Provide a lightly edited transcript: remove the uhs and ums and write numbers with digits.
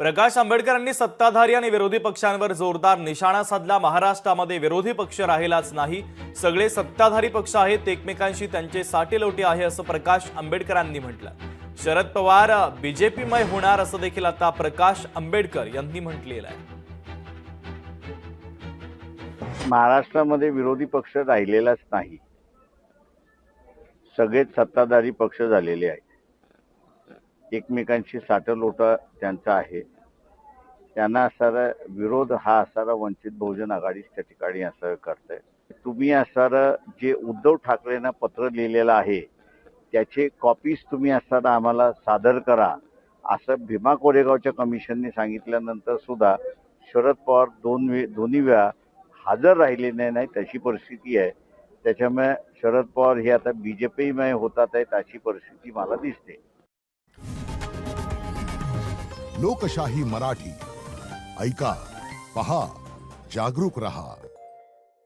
प्रकाश आंबेडकरांनी सत्ताधारी आणि विरोधी पक्षांवर जोरदार निशाणा साधला। महाराष्ट्रामध्ये विरोधी पक्ष राहिलाच नाही, सगळे सत्ताधारी पक्ष आहेत, एकमेकांशी त्यांचे साटेलोटे आहे असं प्रकाश आंबेडकरांनी म्हटलं। शरद पवार बीजेपीमय होणार असं देखील आता प्रकाश आंबेडकर यांनी म्हटलेलं आहे। महाराष्ट्रामध्ये विरोधी पक्ष राहिलेलाच नाही, सगळेच सत्ताधारी पक्ष झालेले आहेत। एकमेकांशी साटलोटा त्यांचा आहे। त्यांना असणारा विरोध हा असणारा वंचित बहुजन आघाडी त्या ठिकाणी असं करते। तुम्ही असणारं जे उद्धव ठाकरेंना पत्र लिहिलेलं आहे त्याचे कॉपीज तुम्ही असणारा आम्हाला सादर करा असं भीमा कोरेगावच्या कमिशनने सांगितल्यानंतर सुद्धा शरद पवार दोन्ही वेळा हजर राहिलेले नाही, तशी परिस्थिती आहे। त्याच्यामुळे शरद पवार हे आता बीजेपीमय होतात आहेत अशी परिस्थिती मला दिसते। लोकशाही मराठी ऐका, पहा, जागरूक रहा।